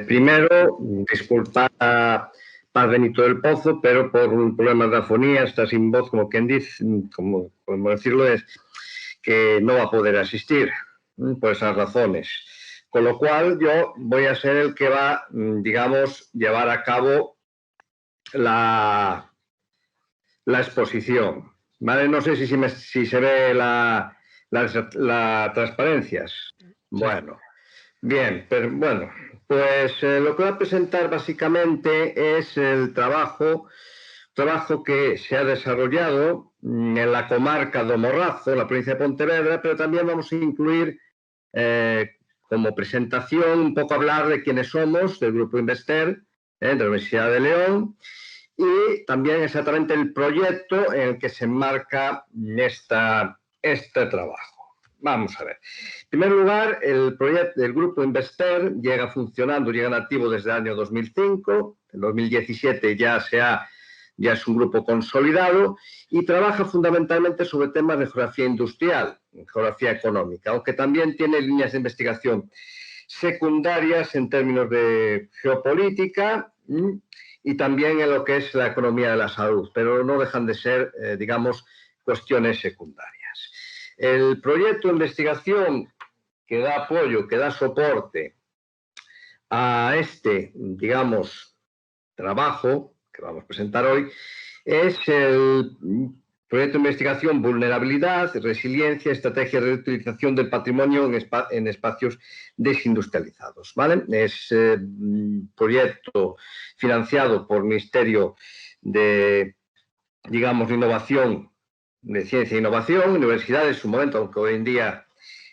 Primero, disculpa a Benito del Pozo, pero por un problema de afonía, está sin voz, como quien dice, como podemos decirlo, es que no va a poder asistir por esas razones. Con lo cual, yo voy a ser el que va, digamos, llevar a cabo la exposición. ¿Vale? No sé si se ve las transparencias. Bueno. Bien, pero bueno, pues lo que voy a presentar básicamente es el trabajo que se ha desarrollado en la comarca do Morrazo, la provincia de Pontevedra, pero también vamos a incluir como presentación un poco hablar de quiénes somos, del Grupo Invester, de la Universidad de León, y también exactamente el proyecto en el que se enmarca este trabajo. Vamos a ver. En primer lugar, el proyecto del Grupo Invester llega activo desde el año 2005. En 2017 ya es un grupo consolidado y trabaja fundamentalmente sobre temas de geografía industrial, geografía económica, aunque también tiene líneas de investigación secundarias en términos de geopolítica y también en lo que es la economía de la salud, pero no dejan de ser, digamos, cuestiones secundarias. El proyecto de investigación que da apoyo, que da soporte a digamos, trabajo que vamos a presentar hoy, es el proyecto de investigación Vulnerabilidad, Resiliencia, Estrategia de Reutilización del Patrimonio en Espacios Desindustrializados. ¿Vale? Es un proyecto financiado por el Ministerio de, digamos, Innovación, de Ciencia e Innovación, universidades en su momento, aunque hoy en día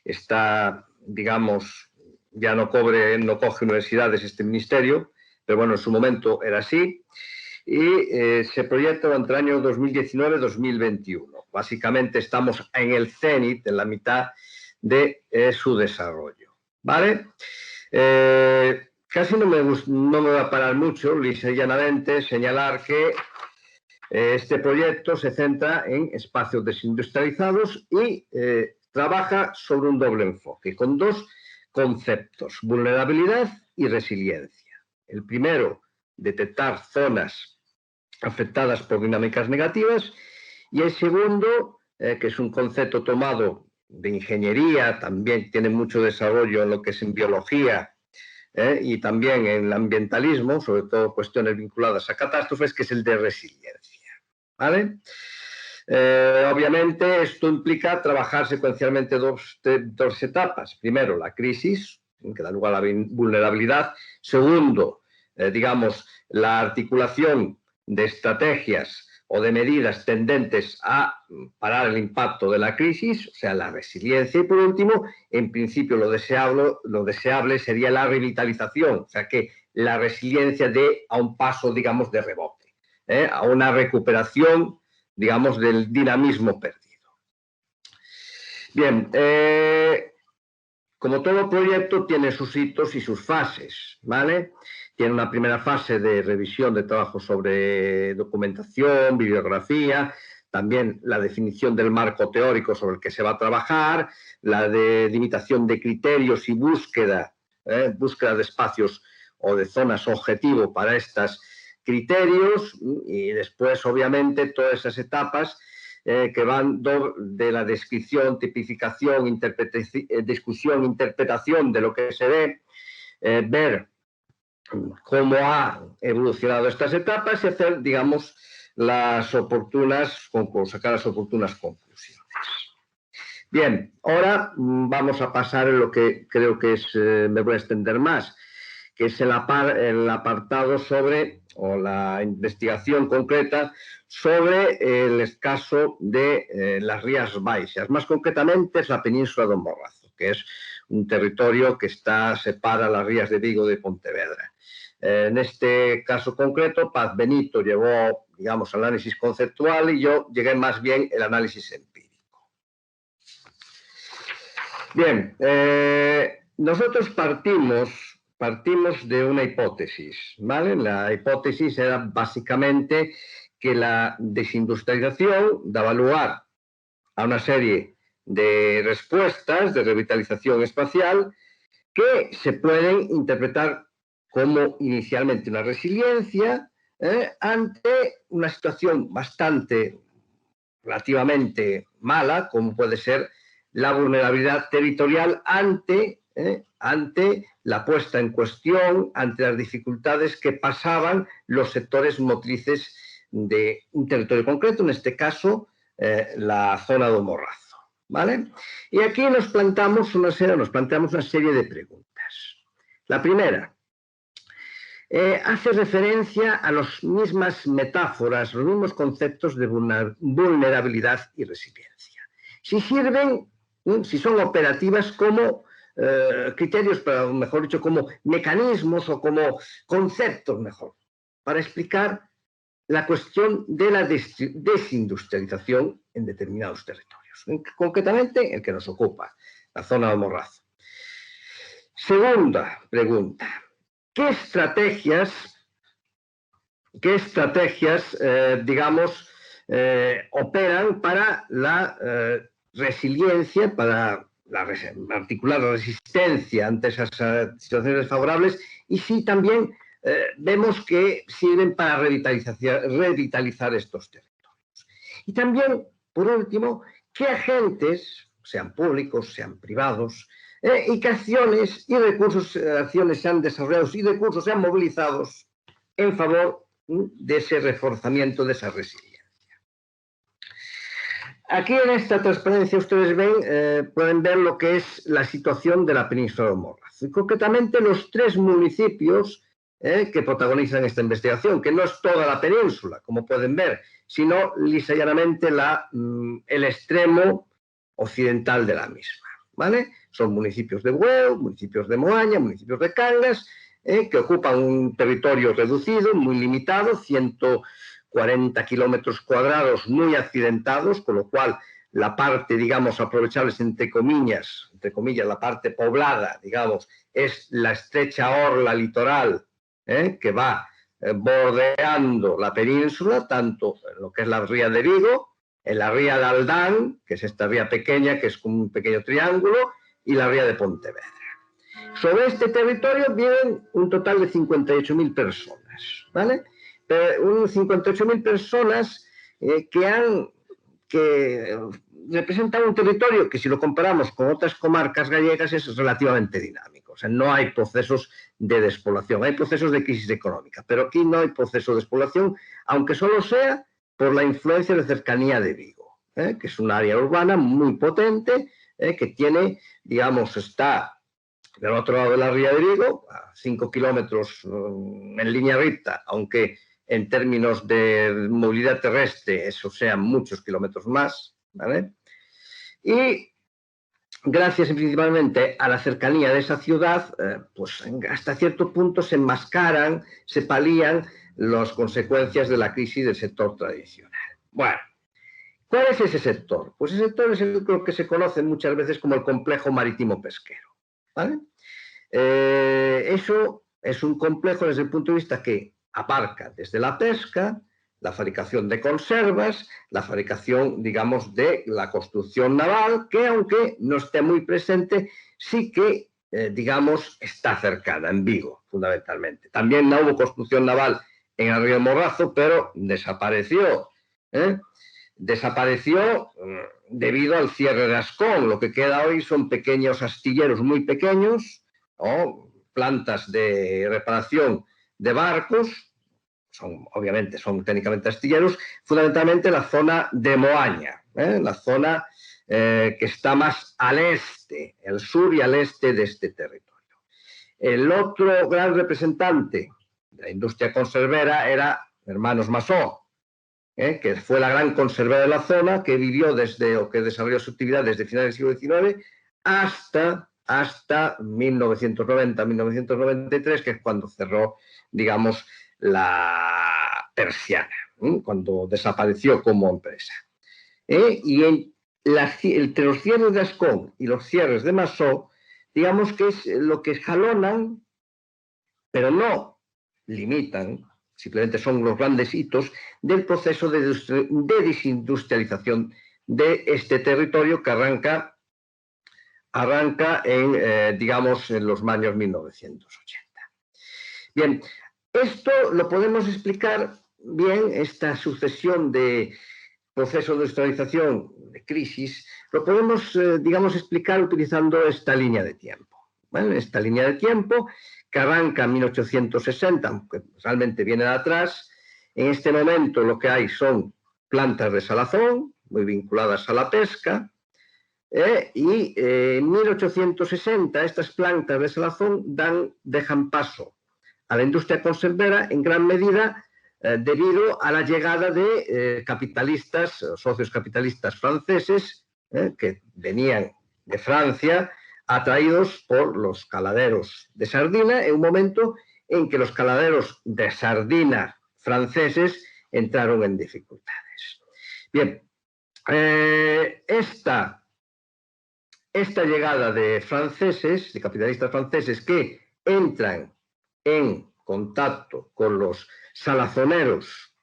está, digamos, ya no coge universidades este ministerio, pero bueno, en su momento era así, y se proyecta entre el año 2019 y 2021. Básicamente estamos en el cenit, en la mitad de su desarrollo. ¿Vale? Casi no me va a parar mucho, lisa y llanamente, señalar que este proyecto se centra en espacios desindustrializados y trabaja sobre un doble enfoque, con dos conceptos, vulnerabilidad y resiliencia. El primero, detectar zonas afectadas por dinámicas negativas, y el segundo, que es un concepto tomado de ingeniería, también tiene mucho desarrollo en lo que es en biología, y también en el ambientalismo, sobre todo cuestiones vinculadas a catástrofes, que es el de resiliencia. ¿Vale? Obviamente esto implica trabajar secuencialmente dos etapas. Primero, la crisis, que da lugar a la vulnerabilidad. Segundo, digamos, la articulación de estrategias o de medidas tendentes a parar el impacto de la crisis, o sea, la resiliencia. Y por último, en principio lo deseable sería la revitalización, o sea, que la resiliencia dé a un paso, digamos, de rebote, a una recuperación, digamos, del dinamismo perdido. Bien, como todo proyecto tiene sus hitos y sus fases, ¿vale? Tiene una primera fase de revisión de trabajo sobre documentación, bibliografía, también la definición del marco teórico sobre el que se va a trabajar, la de limitación de criterios y búsqueda de espacios o de zonas objetivo para estos criterios, y después, obviamente, todas esas etapas que van de la descripción, tipificación, discusión, interpretación de lo que se ve, ver cómo ha evolucionado estas etapas y hacer, digamos, sacar las oportunas conclusiones. Bien, ahora vamos a pasar en lo que creo que me voy a extender más, que es el apartado sobre, o la investigación concreta sobre el caso de las Rías Baixas. Más concretamente es la península do Morrazo, que es un territorio que separa las Rías de Vigo de Pontevedra. En este caso concreto, Paz Benito llevó, digamos, análisis conceptual y yo llegué más bien el análisis empírico. Bien, nosotros partimos de una hipótesis, ¿vale? La hipótesis era básicamente que la desindustrialización daba lugar a una serie de respuestas de revitalización espacial que se pueden interpretar como inicialmente una resiliencia ante una situación bastante relativamente mala, como puede ser la vulnerabilidad territorial ante la puesta en cuestión, ante las dificultades que pasaban los sectores motrices de un territorio concreto, en este caso la zona de Morrazo, ¿vale? Y aquí nos planteamos una serie de preguntas. La primera, hace referencia a las mismas metáforas, los mismos conceptos de vulnerabilidad y resiliencia. Si sirven, si son operativas como criterios, pero mejor dicho, como mecanismos o como conceptos, mejor, para explicar la cuestión de la desindustrialización en determinados territorios, concretamente el que nos ocupa, la zona de Morrazo. Segunda pregunta. ¿Qué estrategias, digamos, operan para la resiliencia, para articular la resistencia ante esas situaciones desfavorables? Y si también vemos que sirven para revitalizar estos territorios. Y también, por último, ¿qué agentes, sean públicos, sean privados, y qué acciones y recursos, acciones se han desarrollado y recursos se han movilizado en favor de ese reforzamiento, de esa resiliencia? Aquí en esta transparencia ustedes ven, pueden ver lo que es la situación de la península de Morrazo, y concretamente los 3 municipios que protagonizan esta investigación, que no es toda la península, como pueden ver, sino lisa y llanamente el extremo occidental de la misma, ¿vale? Son municipios de Bueu, municipios de Moaña, municipios de Cangas, que ocupan un territorio reducido, muy limitado, 140 kilómetros cuadrados muy accidentados, con lo cual la parte, digamos, aprovechable, entre comillas, la parte poblada, digamos, es la estrecha orla litoral que va bordeando la península, tanto en lo que es la ría de Vigo, en la ría de Aldán, que es esta ría pequeña, que es como un pequeño triángulo, y la ría de Pontevedra. Sobre este territorio viven un total de 58.000 personas, ¿vale? Unos 58.000 personas que representan un territorio que, si lo comparamos con otras comarcas gallegas, es relativamente dinámico. O sea, no hay procesos de despoblación, hay procesos de crisis económica, pero aquí no hay proceso de despoblación, aunque solo sea por la influencia de cercanía de Vigo, que es un área urbana muy potente, que tiene, digamos, está del otro lado de la ría de Vigo, a 5 kilómetros en línea recta, aunque en términos de movilidad terrestre eso sean muchos kilómetros más, ¿vale? Y gracias principalmente a la cercanía de esa ciudad, pues hasta cierto punto se enmascaran, se palían las consecuencias de la crisis del sector tradicional. Bueno, ¿cuál es ese sector? Pues ese sector es lo que se conoce muchas veces como el complejo marítimo pesquero, ¿vale? Eso es un complejo desde el punto de vista que abarca desde la pesca, la fabricación de conservas, la fabricación, digamos, de la construcción naval, que aunque no esté muy presente, sí que, digamos, está cercana, en Vigo, fundamentalmente. También no hubo construcción naval en el río Morrazo, pero desapareció. Desapareció debido al cierre de Ascón. Lo que queda hoy son pequeños astilleros muy pequeños, o plantas de reparación de barcos, obviamente son técnicamente astilleros, fundamentalmente la zona de Moaña, la zona que está más al este, el sur y al este de este territorio. El otro gran representante de la industria conservera era Hermanos Masó, que fue la gran conservera de la zona, que vivió que desarrolló su actividad desde finales del siglo XIX hasta 1990-1993, que es cuando cerró, digamos, la persiana, cuando desapareció como empresa. Y entre los cierres de Ascón y los cierres de Masó, digamos que es lo que jalonan, pero no limitan, simplemente son los grandes hitos del proceso de desindustrialización de este territorio, que arranca arranca digamos, en los años 1980. Bien, esto lo podemos explicar bien, esta sucesión de procesos de industrialización, de crisis, lo podemos, digamos, explicar utilizando esta línea de tiempo. ¿Vale? Esta línea de tiempo que arranca en 1860, aunque realmente viene de atrás. En este momento lo que hay son plantas de salazón, muy vinculadas a la pesca, y en 1860 estas plantas de salazón dejan paso a la industria conservera en gran medida debido a la llegada de capitalistas, socios capitalistas franceses, que venían de Francia, atraídos por los caladeros de sardina, en un momento en que los caladeros de sardina franceses entraron en dificultades. Bien, esta llegada de franceses, de capitalistas franceses que entran en contacto con los salazoneros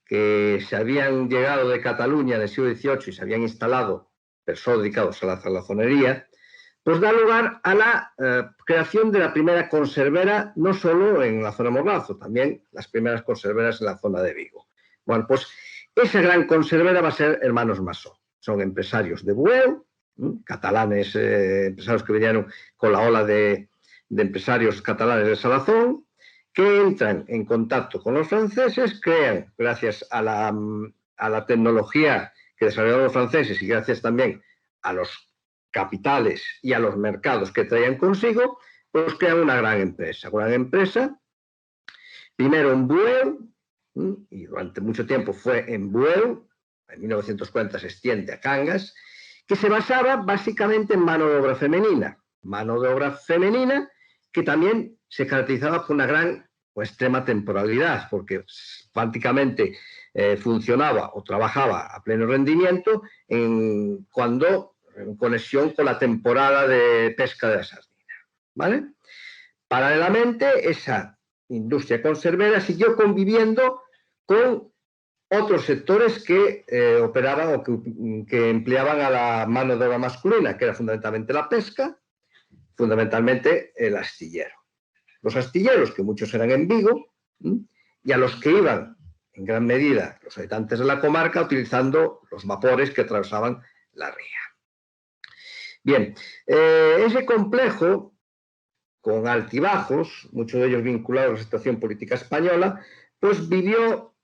que se habían llegado de Cataluña en el siglo XVIII y se habían instalado, personas dedicados a la salazonería, pues da lugar a la creación de la primera conservera, no solo en la zona Morlazo, también las primeras conserveras en la zona de Vigo. Bueno, pues esa gran conservera va a ser Hermanos Masó. Son empresarios de Bueu, catalanes, empresarios que vinieron con la ola de empresarios catalanes de Salazón, que entran en contacto con los franceses, crean, gracias a la tecnología que desarrollaron los franceses y gracias también a los capitales y a los mercados que traían consigo, pues crean una gran empresa. Primero en Bueu, y durante mucho tiempo fue en Bueu, en 1940 se extiende a Cangas, que se basaba básicamente en mano de obra femenina que también se caracterizaba por una gran o extrema temporalidad, porque prácticamente funcionaba o trabajaba a pleno rendimiento en conexión con la temporada de pesca de la sardina, ¿vale? Paralelamente, esa industria conservera siguió conviviendo con otros sectores que operaban o que empleaban a la mano de obra masculina, que era fundamentalmente la pesca, fundamentalmente el astillero. Los astilleros, que muchos eran en Vigo, y a los que iban, en gran medida, los habitantes de la comarca, utilizando los vapores que atravesaban la ría. Bien, ese complejo, con altibajos, muchos de ellos vinculados a la situación política española, pues vivió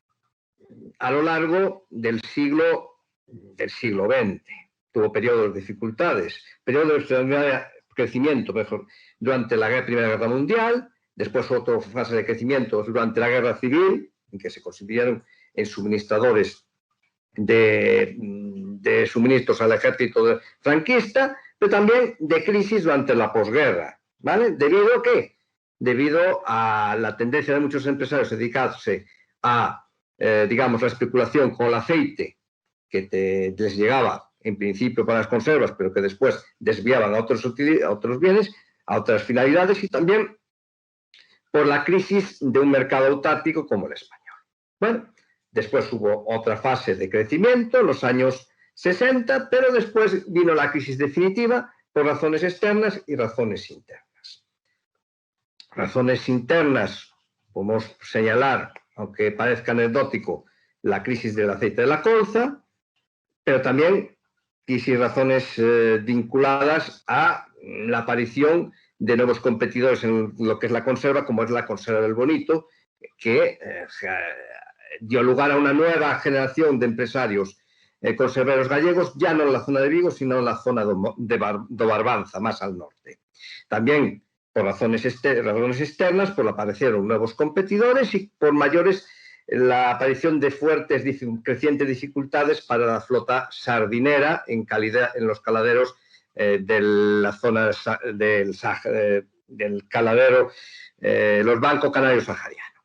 a lo largo del siglo XX. Tuvo periodos de dificultades, periodos de crecimiento, mejor, durante la Primera Guerra Mundial, después otra fase de crecimiento durante la Guerra Civil, en que se convirtieron en suministradores de suministros al ejército franquista, pero también de crisis durante la posguerra, ¿vale? ¿Debido a qué? Debido a la tendencia de muchos empresarios a dedicarse a, digamos, la especulación con el aceite que les llegaba en principio para las conservas, pero que después desviaban a otros bienes, a otras finalidades, y también por la crisis de un mercado autárquico como el español. Bueno, después hubo otra fase de crecimiento en los años 60, pero después vino la crisis definitiva por razones externas y razones internas. Razones internas, podemos señalar, aunque parezca anecdótico, la crisis del aceite de la colza, pero también razones vinculadas a la aparición de nuevos competidores en lo que es la conserva, como es la conserva del bonito, que dio lugar a una nueva generación de empresarios conserveros gallegos, ya no en la zona de Vigo, sino en la zona de Barbanza, más al norte. También por razones externas, pues aparecieron nuevos competidores y por la aparición de crecientes dificultades para la flota sardinera en los caladeros de la zona del caladero, los bancos canarios saharianos.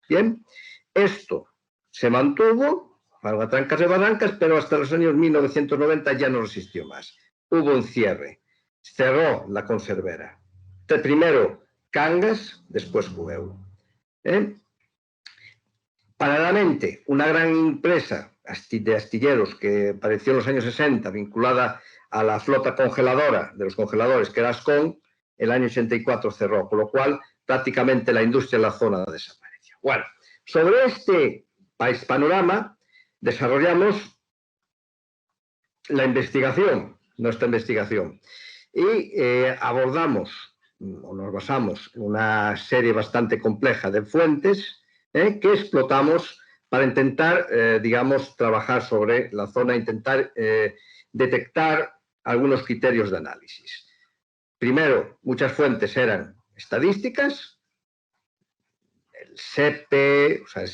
Bien, esto se mantuvo, a trancas y barrancas, pero hasta los años 1990 ya no resistió más. Hubo un cierre, cerró la conservera. Primero Cangas, después Bueu. Paralelamente, una gran empresa de astilleros que apareció en los años 60, vinculada a la flota congeladora de los congeladores, que era Ascon, el año 84 cerró, con lo cual prácticamente la industria en la zona desapareció. Bueno, sobre este panorama desarrollamos nuestra investigación, y abordamos o nos basamos en una serie bastante compleja de fuentes que explotamos para intentar, digamos, trabajar sobre la zona, intentar detectar algunos criterios de análisis. Primero, muchas fuentes eran estadísticas, el SEPE, o sea,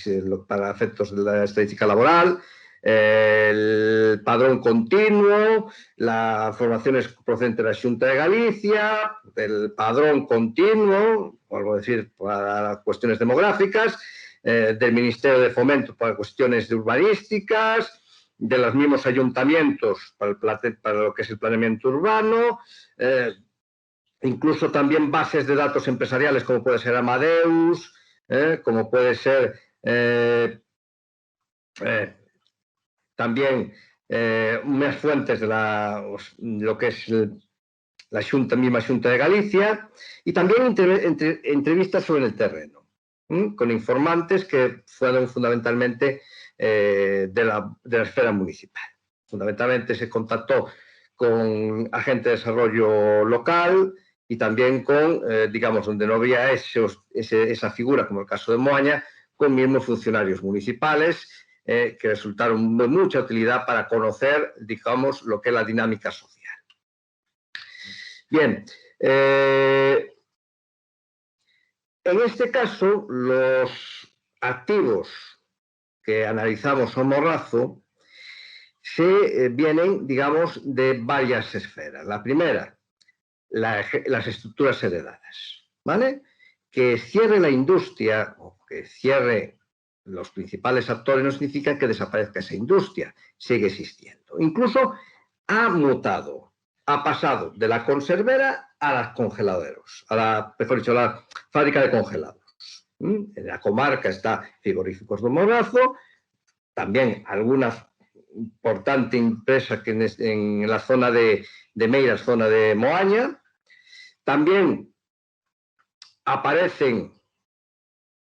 para efectos de la estadística laboral, el padrón continuo, las formaciones procedentes de la Xunta de Galicia, el padrón continuo, por decir, para cuestiones demográficas, del Ministerio de Fomento para cuestiones urbanísticas, de los mismos ayuntamientos para lo que es el planeamiento urbano, incluso también bases de datos empresariales como puede ser Amadeus, como puede ser también unas fuentes de lo que es la misma Xunta de Galicia, y también entrevistas sobre el terreno, con informantes que fueron fundamentalmente de la esfera municipal. Fundamentalmente se contactó con agentes de desarrollo local y también con, digamos, donde no había esa figura, como el caso de Moaña, con mismos funcionarios municipales que resultaron de mucha utilidad para conocer, digamos, lo que es la dinámica social. Bien, en este caso, los activos que analizamos en Morrazo vienen, digamos, de varias esferas. La primera, las estructuras heredadas, ¿vale? Que cierre la industria o que cierre los principales actores no significa que desaparezca esa industria, sigue existiendo. Incluso ha mutado, ha pasado de la conservera a los congeladeros, mejor dicho, a la fábrica de congelados. En la comarca está Frigoríficos do Morrazo, también alguna importante empresa que en la zona de Meiras, zona de Moaña. También aparecen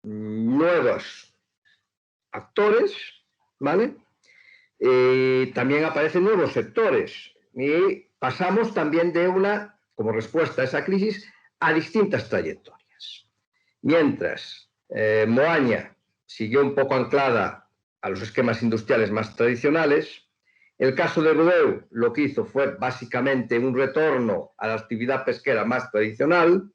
nuevos actores, ¿vale? También aparecen nuevos sectores y pasamos también como respuesta a esa crisis, a distintas trayectorias. Mientras Moaña siguió un poco anclada a los esquemas industriales más tradicionales, el caso de Bueu lo que hizo fue básicamente un retorno a la actividad pesquera más tradicional,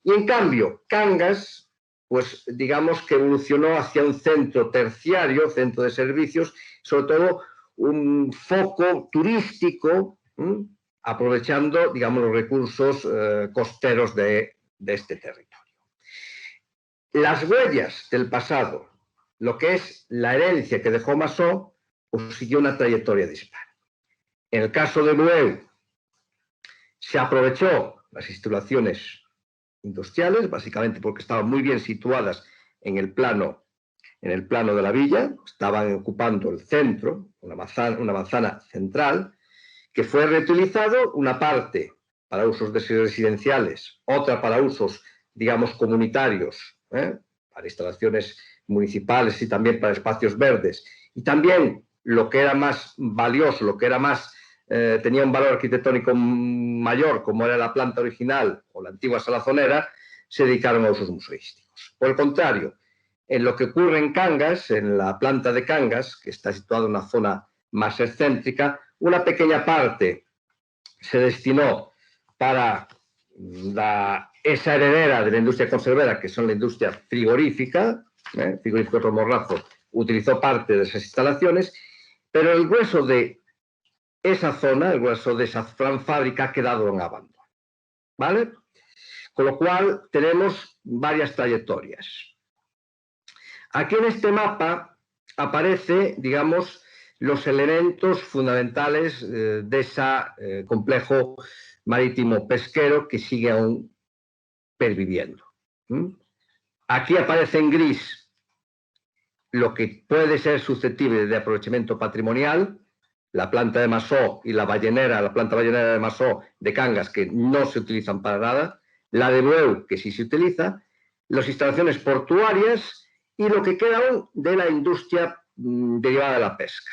y en cambio Cangas, pues digamos que evolucionó hacia un centro terciario, centro de servicios, sobre todo un foco turístico, aprovechando, digamos, los recursos costeros de este territorio. Las huellas del pasado, lo que es la herencia que dejó Masó, pues siguió una trayectoria dispar. En el caso de Bueu, se aprovechó las instalaciones industriales, básicamente porque estaban muy bien situadas en el plano de la villa, estaban ocupando el centro, una manzana central, que fue reutilizado, una parte para usos residenciales, otra para usos, digamos, comunitarios, para instalaciones municipales y también para espacios verdes, y también lo que era más valioso, lo que era más tenía un valor arquitectónico mayor, como era la planta original o la antigua salazonera, se dedicaron a usos museísticos. Por el contrario, en lo que ocurre en Cangas, en la planta de Cangas, que está situada en una zona más excéntrica, una pequeña parte se destinó para esa heredera de la industria conservera, que son la industria frigorífica, Frigoríficos do Morrazo utilizó parte de esas instalaciones, pero el grueso de esa zona, el grueso de esa fábrica ha quedado en abandono, ¿vale? Con lo cual tenemos varias trayectorias. Aquí en este mapa aparece, digamos, los elementos fundamentales de ese complejo marítimo pesquero que sigue aún perviviendo. Aquí aparece en gris lo que puede ser susceptible de aprovechamiento patrimonial, la planta de Masó y la planta ballenera de Masó de Cangas, que no se utilizan para nada, la de Bueu, que sí se utiliza, las instalaciones portuarias y lo que queda aún de la industria derivada de la pesca.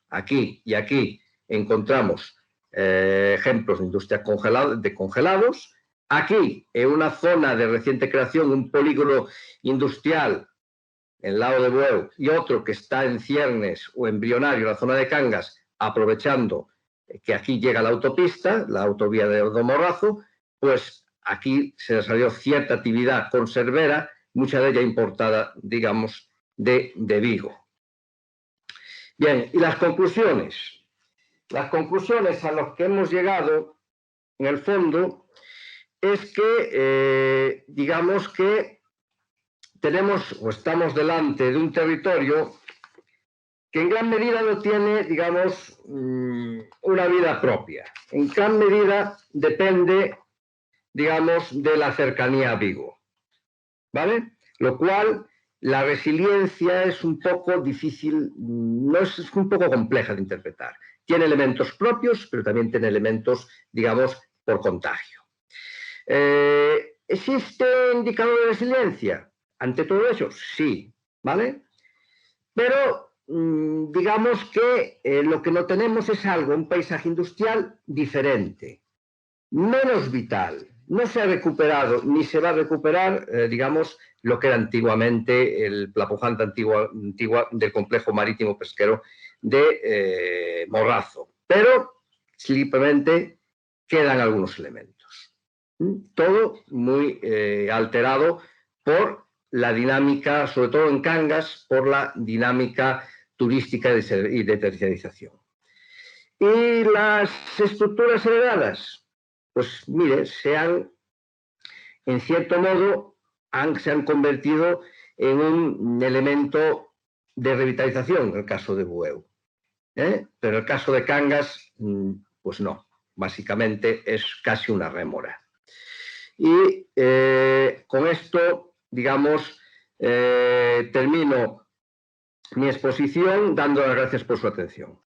Aquí y aquí encontramos ejemplos de industria de congelados. Aquí, en una zona de reciente creación, un polígono industrial en el lado de Bueu y otro que está en ciernes o embrionario en la zona de Cangas, aprovechando que aquí llega la autopista, la autovía de Morrazo, pues aquí se desarrolló cierta actividad conservera, mucha de ella importada, digamos, de Vigo. Bien, y las conclusiones. Las conclusiones a las que hemos llegado, en el fondo, es que, digamos que tenemos o estamos delante de un territorio que en gran medida no tiene, digamos, una vida propia. En gran medida depende, digamos, de la cercanía a Vigo, ¿vale? Lo cual, la resiliencia es un poco difícil, no es un poco compleja de interpretar. Tiene elementos propios, pero también tiene elementos, digamos, por contagio. ¿Existe indicador de resiliencia? Ante todo eso, sí, ¿vale? Pero digamos que lo que no tenemos es algo, un paisaje industrial diferente, menos vital. No se ha recuperado ni se va a recuperar, digamos, lo que era antiguamente la pujante antigua del complejo marítimo pesquero de Morrazo. Pero simplemente quedan algunos elementos. Todo muy alterado por la dinámica, sobre todo en Cangas, por la dinámica turística y de terciarización. ¿Y las estructuras heredadas? Pues mire, en cierto modo, se han convertido en un elemento de revitalización, en el caso de Bueu. Pero en el caso de Cangas, pues no. Básicamente es casi una rémora. Y con esto, digamos, termino mi exposición dando las gracias por su atención.